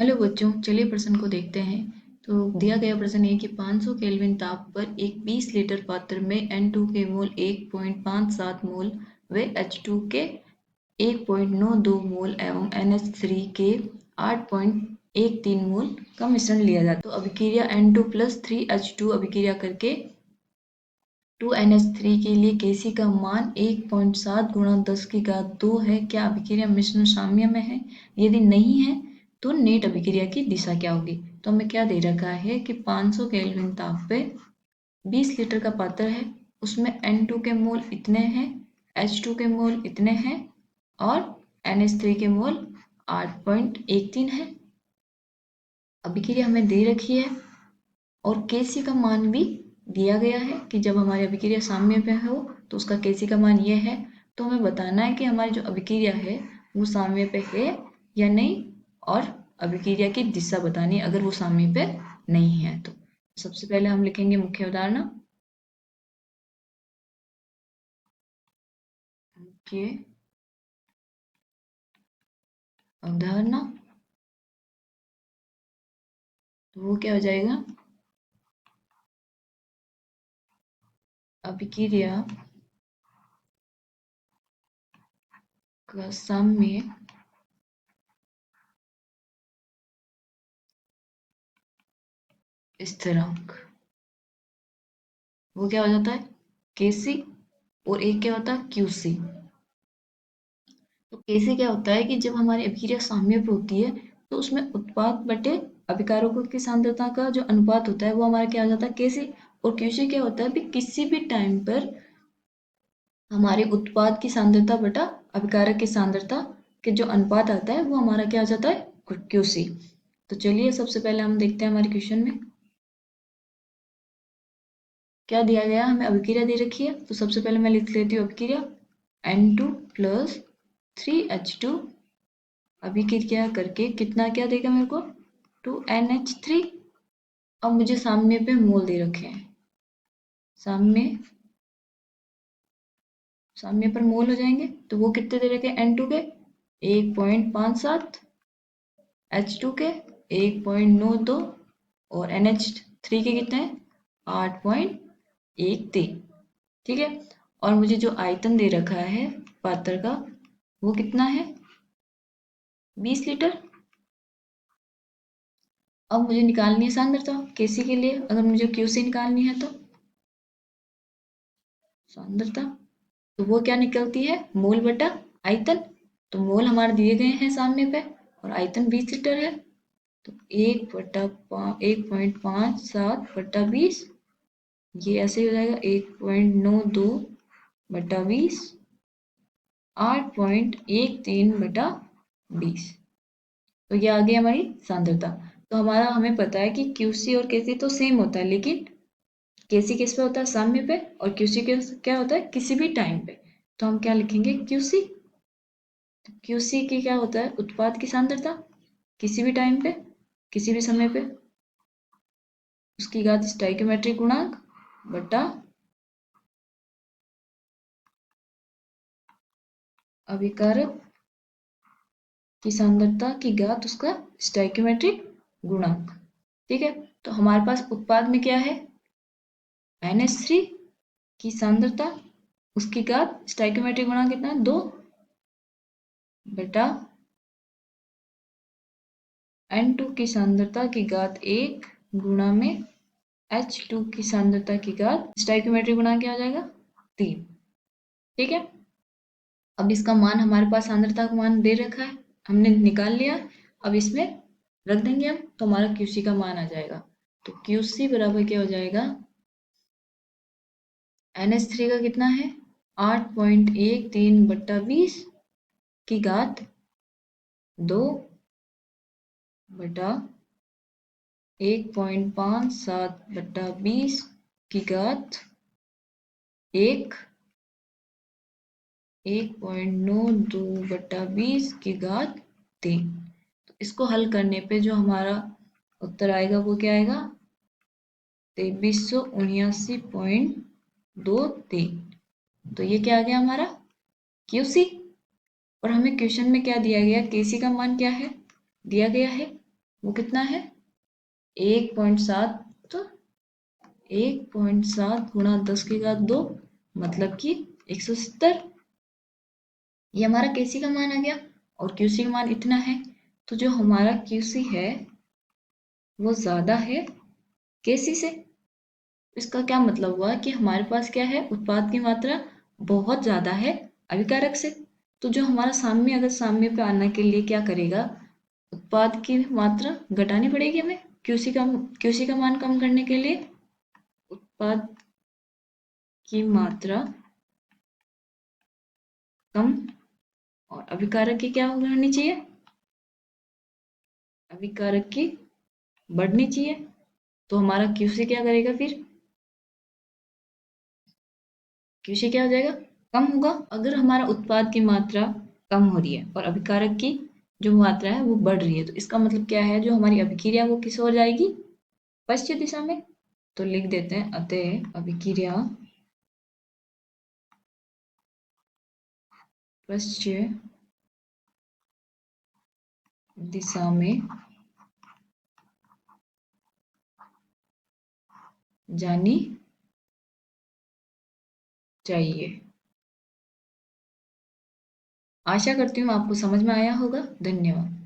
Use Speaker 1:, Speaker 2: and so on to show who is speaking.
Speaker 1: Hello बच्चों, चलिए प्रश्न को देखते हैं। तो दिया गया प्रश्न है कि 500 केल्विन ताप पर एक 20 लीटर पात्र में N2 के मोल 1.57 मोल व H2 के 1.92 मोल एवं NH3 के 8.13 मोल का मिश्रण लिया जाता है। तो अभिक्रिया N2 प्लस 3H2 अभिक्रिया करके 2NH3 के लिए Kc का मान 1.7 गुणा 10 की घात 2 है। क्या अभिक्रिया मिश्रण साम्य में है? यदि नहीं है तो नेट अभिक्रिया की दिशा क्या होगी? तो हमें क्या दे रखा है कि 500 केल्विन ताप पे 20 लीटर का पात्र है, उसमें N2 के मोल इतने हैं, H2 के मोल इतने हैं और NH3 के मोल 8.13 है। अभिक्रिया हमें दे रखी है और Kc का मान भी दिया गया है कि जब हमारी अभिक्रिया साम्य पे हो तो उसका Kc का मान ये है। तो हमें बताना है कि हमारी जो अभिक्रिया है वो साम्य पे है या नहीं, और अभिक्रिया की दिशा बतानी है अगर वो साम्य पे नहीं है तो। सबसे पहले हम लिखेंगे मुख्य अवधारणा। मुख्य अवधारणा तो वो क्या हो जाएगा? अभिक्रिया का साम्य स्थिरांक वो क्या हो जाता है? Kc, और एक क्या होता है? Qc। तो कैसे क्या होता है कि जब हमारी अभिक्रिया साम्य पे होती है तो उसमें उत्पाद बटे अभिकारकों की सांद्रता का जो अनुपात होता है वो हमारा क्या हो जाता है? Kc। और Qc क्या होता है? भी किसी भी टाइम पर हमारे उत्पाद की सांद्रता बटा अभिकारक की सांद्रता के जो अनुपात आता है वो हमारा क्या हो जाता है? Qc। तो चलिए सबसे पहले हम देखते हैं हमारे क्वेश्चन में क्या दिया गया। हमें अभिक्रिया दे रखी है तो सबसे पहले मैं लिख लेती हूँ अभिक्रिया N2 प्लस 3H2 अभिक्रिया करके कितना क्या देगा मेरे को? 2NH3। अब मुझे साम्य पे मोल दे रखे हैं। साम्य साम्य पर मोल हो जाएंगे तो वो कितने दे रखे हैं? N2 के 1.57, H2 के 1.92 और NH3 के कितने हैं? 8.13। ठीक है। और मुझे जो आयतन दे रखा है पात्र का वो कितना है? 20 लीटर। अब मुझे निकालनी है सांद्रता Kc के लिए। अगर मुझे Qc निकालनी है तो सांद्रता तो वो क्या निकलती है? मोल बटा आयतन। तो मोल हमारे दिए गए हैं सामने पे और आयतन 20 लीटर है। तो 1.57 बटा 20, ये ऐसे ही हो जाएगा 1.92 बटा 20, 8.13 बटा 20। तो ये आ गई हमारी सांद्रता। तो हमें पता है कि Qc और Kc तो सेम होता है, लेकिन Kc किस पे होता है? साम्य पे। और Qc क्या होता है? किसी भी टाइम पे। तो हम क्या लिखेंगे? Qc। तो Qc की क्या होता है? उत्पाद की सांद्रता किसी भी टाइम पे, किसी भी समय पे, उसकी घात स्टोइकियोमेट्रिक गुणांक बटा अभिकारक की सांद्रता की घात उसका स्टोइकियोमेट्रिक गुणांक। ठीक है। तो हमारे पास उत्पाद में क्या है? NH3 की सांद्रता, उसकी घात स्टोइकियोमेट्रिक गुणांक कितना है? 2 बटा N2 की सांद्रता की घात 1 गुणा में H2 की सांद्रता की घात स्टोइकियोमेट्रिक गुणांक क्या हो जाएगा? 3। ठीक है। अब इसका मान हमारे पास सांद्रता का मान दे रखा है, हमने निकाल लिया। अब इसमें रख देंगे हम तो हमारा Qc का मान आ जाएगा। तो Qc बराबर क्या हो जाएगा? NH3 का कितना है? 8.13 बटा 20 की घात 2 बटा 1.57 बटा 20 की घात 1, 1.92 बटा 20 की घात 3। तो इसको हल करने पे जो हमारा उत्तर आएगा वो क्या आएगा? 2379.23। तो ये क्या आ गया हमारा? Qc। और हमें क्वेश्चन में क्या दिया गया? Kc का मान क्या है? दिया गया है वो कितना है 1.7। तो 1.7 गुणा 10 की घात 2 मतलब कि 170। ये हमारा केसी का मान आ गया और क्यूसी का मान इतना है। तो जो हमारा क्यूसी है वो ज़्यादा है केसी से। इसका क्या मतलब हुआ कि हमारे पास क्या है, उत्पाद की मात्रा बहुत ज़्यादा है अभिकारक से। तो जो हमारा साम्य, अगर साम्य पे आने के लिए क्या करेगा, उत्पाद की मात्रा घटानी पड़ेगी हमें क्यूसी का मान कम करने के लिए। उत्पाद की मात्रा कम और अभिकारक की क्या होनी चाहिए, अभिकारक की बढ़नी चाहिए। तो हमारा क्यूसी क्या करेगा फिर, क्यूसी क्या हो जाएगा, कम होगा। अगर हमारा उत्पाद की मात्रा कम हो रही है और अभिकारक की जो मात्रा है वो बढ़ रही है, तो इसका मतलब क्या है, जो हमारी अभिक्रिया वो किस ओर जाएगी, पश्चिम दिशा में। तो लिख देते हैं, अतः अभिक्रिया पश्चिम दिशा में जानी चाहिए। आशा करती हूँ आपको समझ में आया होगा। धन्यवाद।